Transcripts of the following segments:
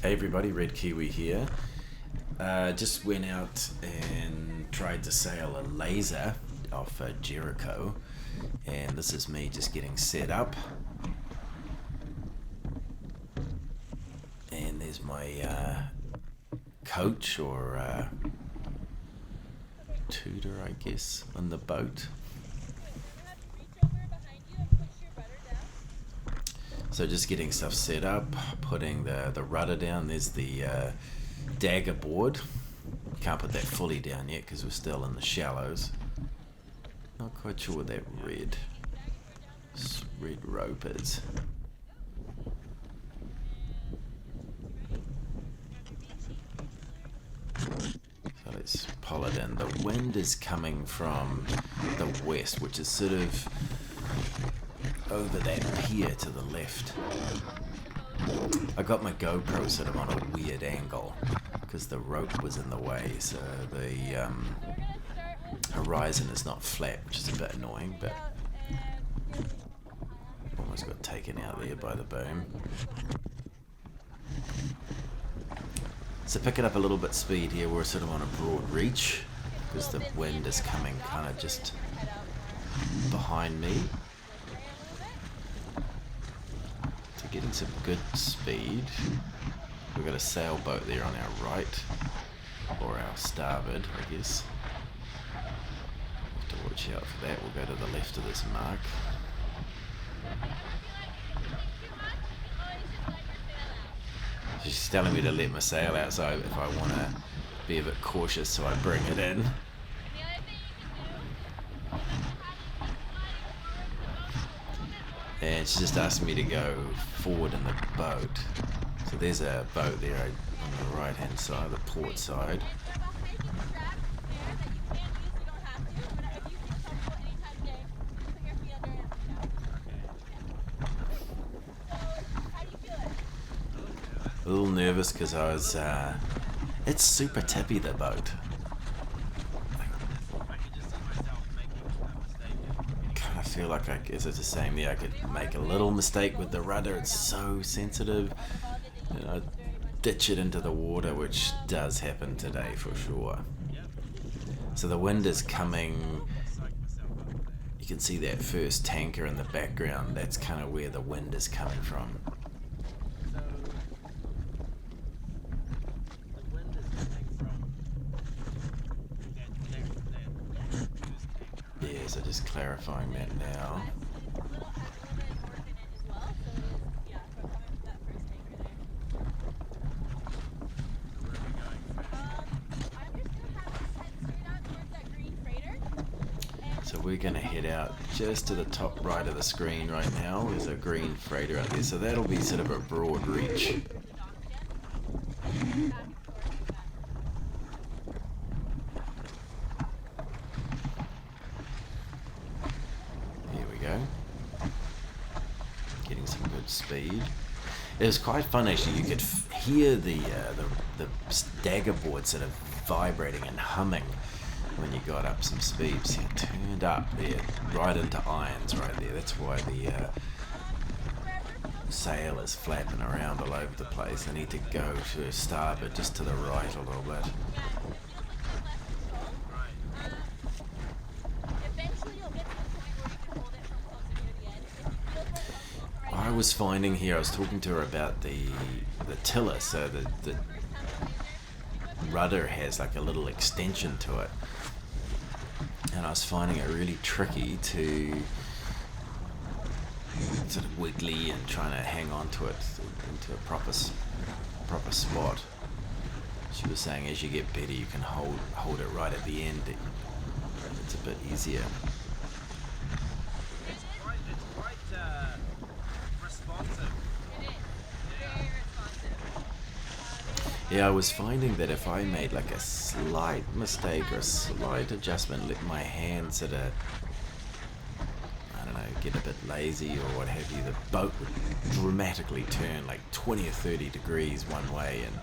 Hey everybody, Red Kiwi here. Just went out and tried to sail a laser off Jericho, and this is me just getting set up. And there's my coach or tutor, I guess, on the boat. So just getting stuff set up, putting the rudder down. There's the dagger board. Can't put that fully down yet because we're still in the shallows. Not quite sure what that red rope is. So let's pull it in. The wind is coming from the west, which is sort of over that pier to the left. I got my GoPro sort of on a weird angle because the rope was in the way, so the horizon is not flat, which is a bit annoying, but almost got taken out there by the boom. So picking up a little bit speed here. We're sort of on a broad reach because the wind is coming kind of just behind me. Getting some good speed. We've got a sailboat there on our right, or our starboard, I guess. Have to watch out for that. We'll go to the left of this mark. She's telling me to let my sail out, so if I want to be a bit cautious, so I bring it in. And she just asked me to go forward in the boat. So there's a boat there on the right hand side, the port side. A little nervous because I was, it's super tippy, the boat. I feel like as I was saying there, I could make a little mistake with the rudder. It's so sensitive. And I ditch it into the water, which does happen today for sure. So the wind is coming. You can see that first tanker in the background. That's kind of where the wind is coming from. So just clarifying that now. So we're going to head out just to the top right of the screen right now. There's a green freighter out there, so that'll be sort of a broad reach. Getting some good speed. It was quite fun actually. You could hear the dagger board sort of vibrating and humming when you got up some speed. So you turned up there, right into irons right there. That's why the sail is flapping around all over the place. I need to go to starboard, just to the right a little bit. I was finding here, I was talking to her about the tiller, so the rudder has like a little extension to it, and I was finding it really tricky to sort of wiggly and trying to hang on to it into a proper spot. She was saying as you get better you can hold it right at the end. It's a bit easier. Yeah, I was finding that if I made like a slight mistake or a slight adjustment, let my hand sort of, I don't know, get a bit lazy or what have you, the boat would dramatically turn like 20 or 30 degrees one way, and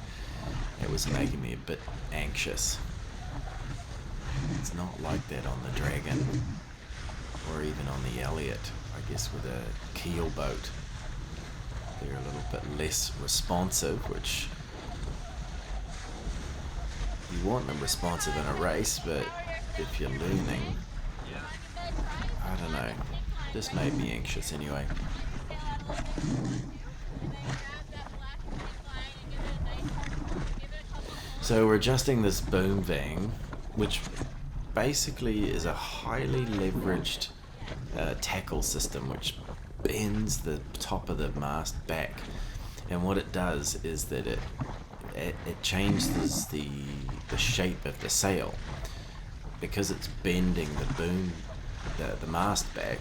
it was making me a bit anxious. It's not like that on the Dragon or even on the Elliot. I guess with a keel boat they're a little bit less responsive, which you want them responsive in a race, but if you're learning, I don't know. This made me anxious anyway. So we're adjusting this boom vang, which basically is a highly leveraged tackle system which bends the top of the mast back, and what it does is that it changes the shape of the sail because it's bending the boom the mast back.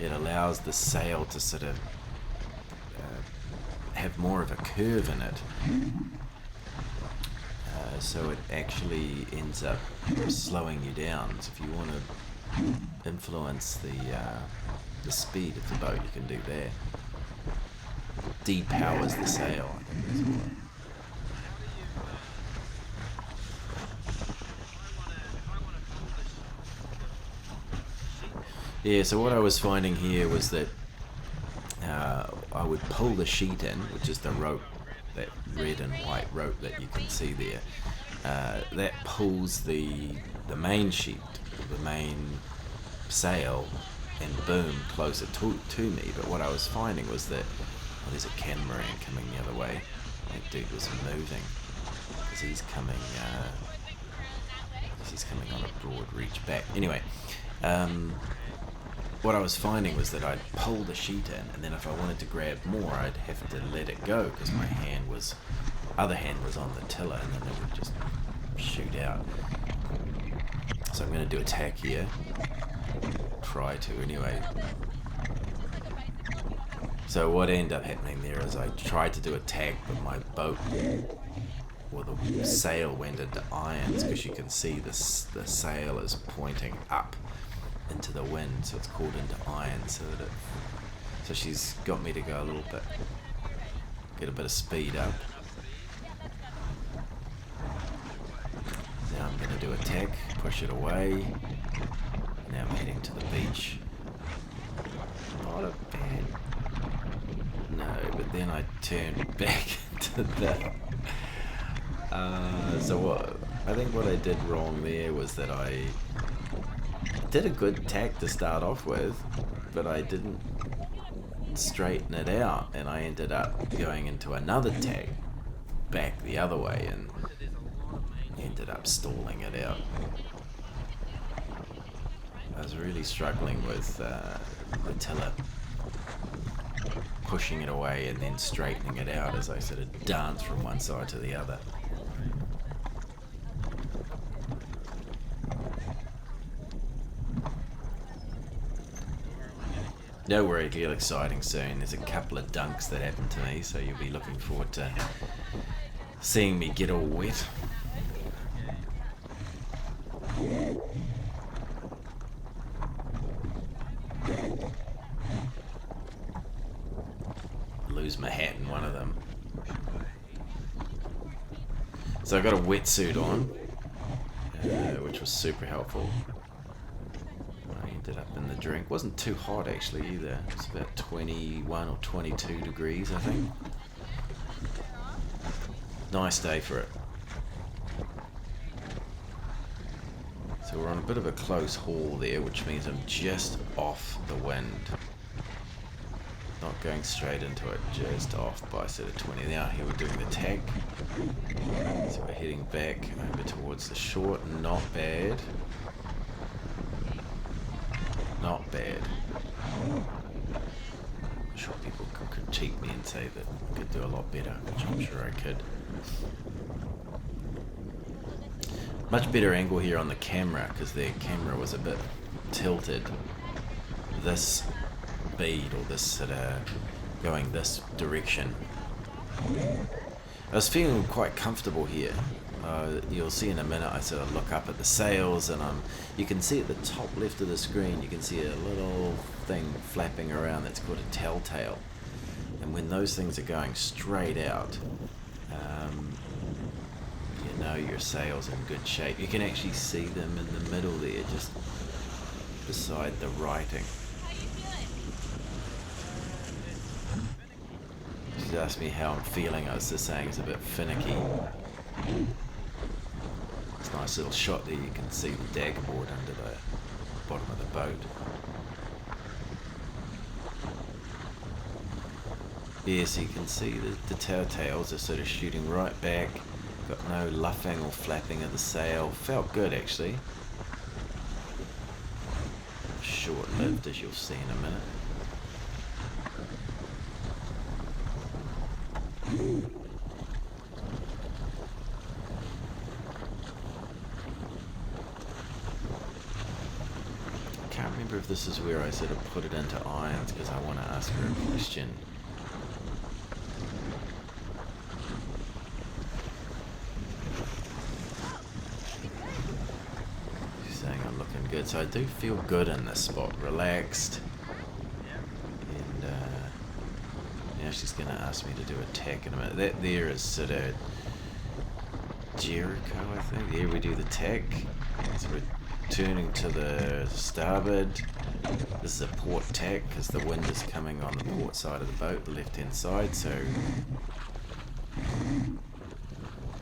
It allows the sail to sort of have more of a curve in it, so it actually ends up slowing you down. So if you want to influence the speed of the boat, you can do that. Depowers the sail, I think that's what. Yeah, so what I was finding here was that I would pull the sheet in, which is the rope, that red and white rope that you can see there. That pulls the main sheet, the main sail and boom closer to me. But what I was finding was that, there's a catamaran coming the other way. That dude was moving because he's coming on a broad reach back. Anyway, what I was finding was that I'd pull the sheet in, and then if I wanted to grab more, I'd have to let it go because my other hand was on the tiller, and then it would just shoot out. So I'm going to do a tack here. Try to anyway. So what ended up happening there is I tried to do a tack, but my boat, or the sail, went into irons because you can see the sail is pointing up into the wind, so it's called into irons. So she's got me to go a little bit, get a bit of speed up. Now I'm going to do a tack, push it away. Now I'm heading to the beach. Not a bad. No, but then I turned back into the. I think what I did wrong there was that I did a good tack to start off with, but I didn't straighten it out, and I ended up going into another tack back the other way and ended up stalling it out. I was really struggling with the tiller, pushing it away and then straightening it out as I sort of danced from one side to the other. Don't worry, it'll get exciting soon. There's a couple of dunks that happened to me, so you'll be looking forward to seeing me get all wet. Lose my hat in one of them. So I got a wetsuit on, which was super helpful. I ended up in the drink. Wasn't too hot actually either. It's about 21 or 22 degrees, I think. Nice day for it. So we're on a bit of a close haul there, which means I'm just off the wind. Not going straight into it, just off by sort of 20. Now here we're doing the tack. So we're heading back over towards the short. Not bad. Not bad. I'm sure people could critique me and say that I could do a lot better, which I'm sure I could. Much better angle here on the camera because the camera was a bit tilted. This bead, or this sort of going this direction. I was feeling quite comfortable here. You'll see in a minute I sort of look up at the sails, and you can see at the top left of the screen, you can see a little thing flapping around that's called a telltale. And when those things are going straight out, you know your sail's in good shape. You can actually see them in the middle there, just beside the writing. She asked me how I'm feeling. I was just saying it's a bit finicky. It's a nice little shot there. You can see the dagger board under the bottom of the boat. Yeah, so you can see the tails are sort of shooting right back. Got no luffing or flapping of the sail. Felt good, actually. Short-lived, as you'll see in a minute. I can't remember if this is where I sort of put it into irons because I want to ask her a question. She's saying I'm looking good, so I do feel good in this spot, relaxed. And now she's going to ask me to do a tack in a minute. That there is sort of Jericho, I think. Here we do the tack. So we're turning to the starboard. This is a port tack because the wind is coming on the port side of the boat, the left hand side, so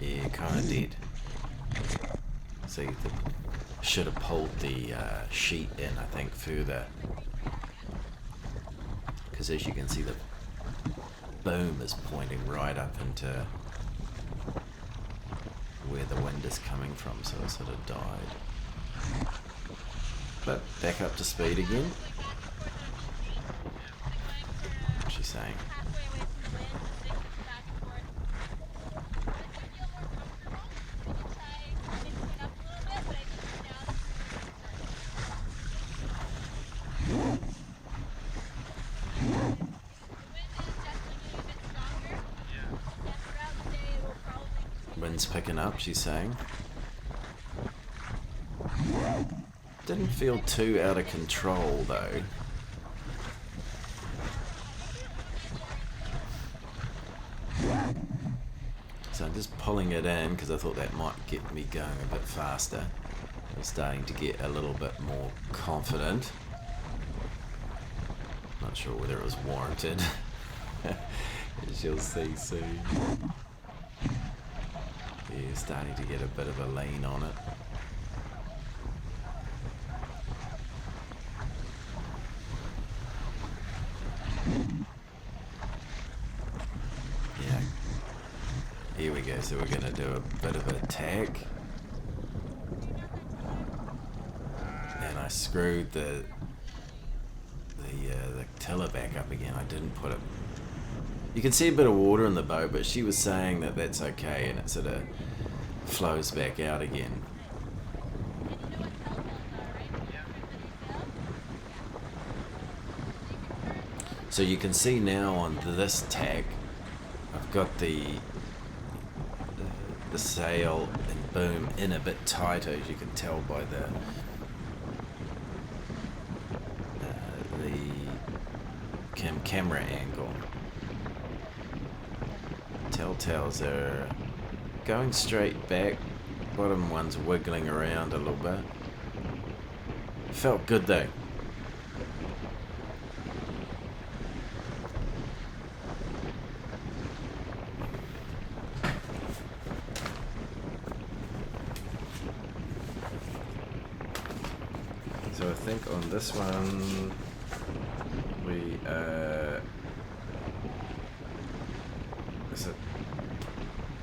yeah, kind of dead. So you should have pulled the sheet in, I think, further, because as you can see the boom is pointing right up into where the wind is coming from, so it sort of died. But back up to speed again. What's she saying? Wind's picking up, she's saying. Didn't feel too out of control though. So I'm just pulling it in because I thought that might get me going a bit faster. I'm starting to get a little bit more confident. Not sure whether it was warranted. As you'll see soon. Yeah, starting to get a bit of a lean on it. Yeah. Here we go, so we're going to do a bit of a tack. And I screwed the tiller back up again. I didn't put it. You can see a bit of water in the boat, but she was saying that that's okay and it sort of flows back out again. So you can see now on this tack, I've got the sail and boom in a bit tighter, as you can tell by the camera angle. Telltales are going straight back, bottom one's wiggling around a little bit. Felt good though. So I think on this one we is it,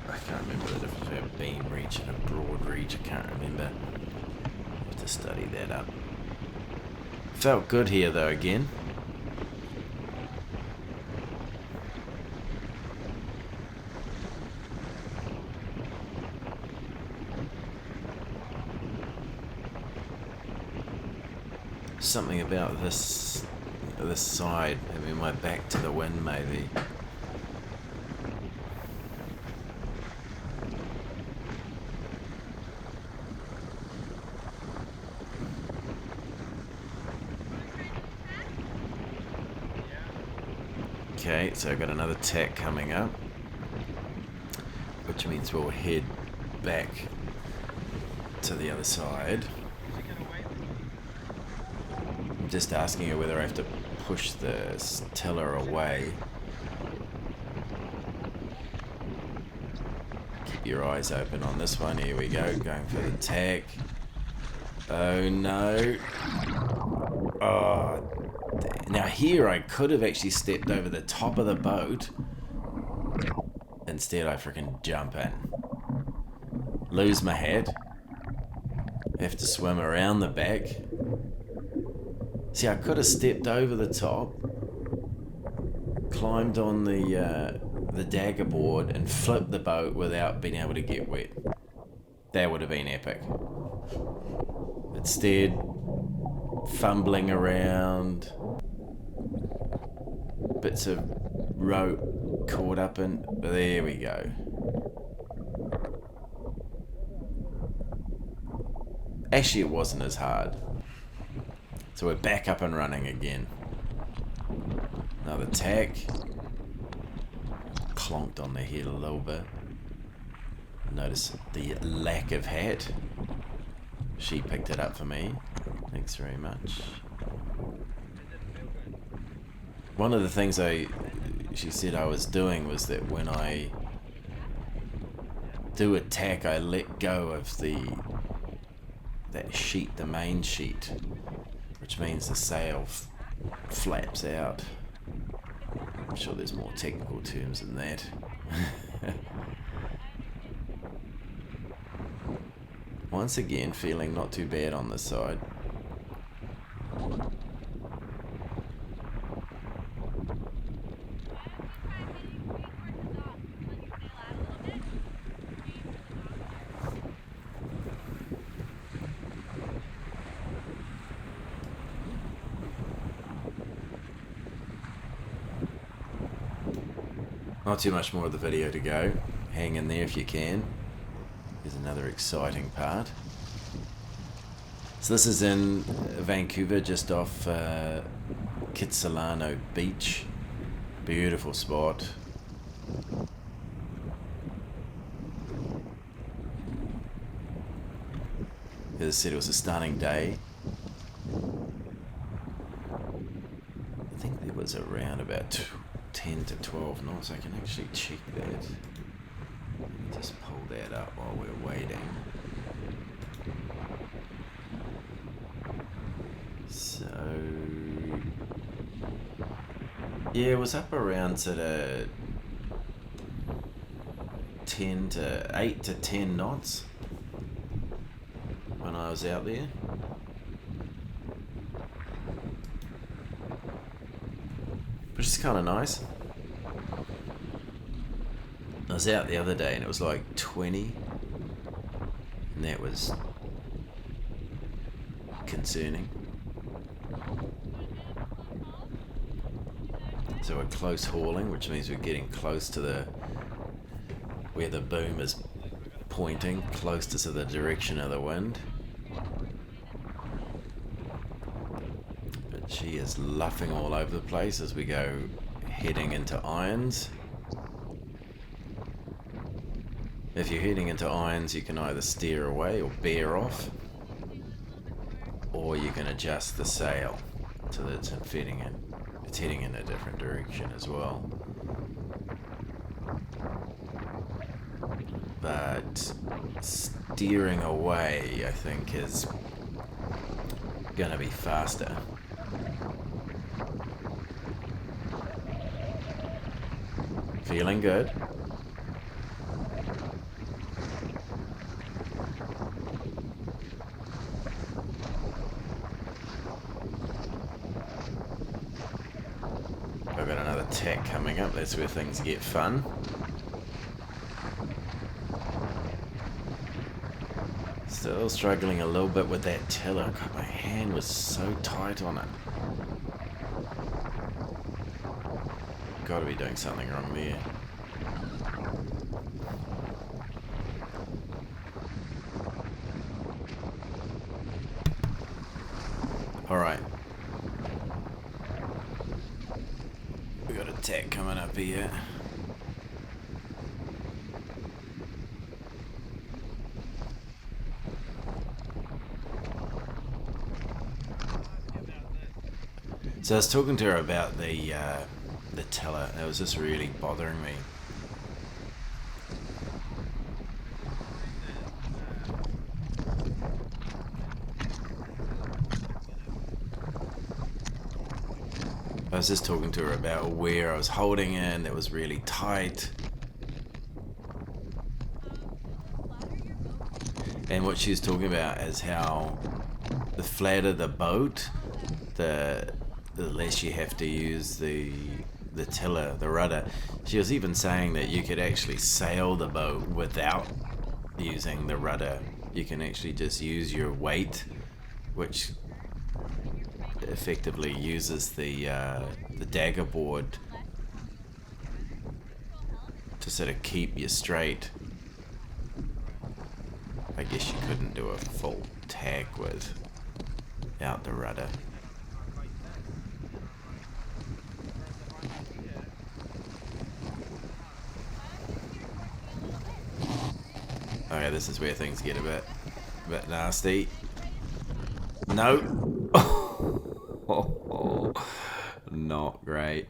I can't remember the difference between a beam reach and a broad reach. I can't remember. I have to study that up. Felt good here though again. Something about this side, having my back to the wind maybe. Okay, so I've got another tack coming up, which means we'll head back to the other side. I'm just asking her whether I have to push the tiller away. keep your eyes open on this one. Here we go, going for the tack. Oh no. Oh, now here I could have actually stepped over the top of the boat. Instead I freaking jump in. Lose my head. Have to swim around the back. See, I could have stepped over the top, climbed on the dagger board and flipped the boat without being able to get wet. That would have been epic. Instead, fumbling around, bits of rope caught up in. There we go. Actually, it wasn't as hard. So we're back up and running again. Another tack. Clonked on the head a little bit. Notice the lack of hat. She picked it up for me. Thanks very much. One of the things she said I was doing was that when I do a tack, I let go of that sheet, the main sheet, which means the sail flaps out. I'm sure there's more technical terms than that. Once again, feeling not too bad on this side. Not too much more of the video to go. Hang in there if you can. There's another exciting part. So this is in Vancouver, just off Kitsilano Beach. Beautiful spot. As I said, it was a stunning day. I think there was around about 10 to 12 knots. I can actually check that. Let me just pull that up while we're waiting. So yeah, it was up around sort of 8 to 10 knots when I was out there. Which is kind of nice. I was out the other day and it was like 20, and that was concerning. So we're close hauling, which means we're getting close to where the boom is pointing, close to the direction of the wind. But she is luffing all over the place as we go heading into irons. If you're heading into irons, you can either steer away or bear off, or you can adjust the sail so that it's heading in a different direction as well. But steering away, I think, is gonna be faster. Feeling good. I've got another tack coming up. That's where things get fun. Still struggling a little bit with that tiller. God, my hand was so tight on it. Gotta be doing something wrong there. Alright. We got a tack coming up here. So I was talking to her about the tiller. It was just really bothering me. was just talking to her about where I was holding in that was really tight. And what she was talking about is how the flatter the boat, the less you have to use the tiller, the rudder. She was even saying that you could actually sail the boat without using the rudder. You can actually just use your weight, which effectively uses the dagger board to sort of keep you straight. I guess you couldn't do a full tag without the rudder. Okay, this is where things get a bit nasty. No. Not great.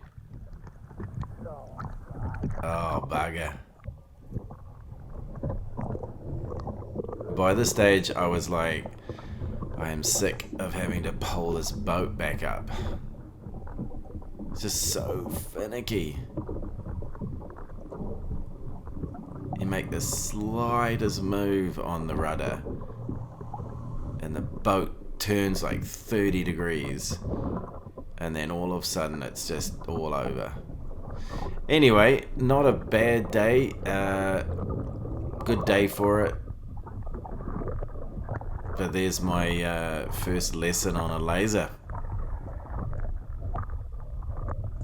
Oh, bugger. By this stage, I was like, I am sick of having to pull this boat back up. It's just so finicky. You make the slightest move on the rudder, and the boat turns like 30 degrees, and then all of a sudden it's just all over. Anyway, not a bad day. Good day for it. But there's my first lesson on a laser.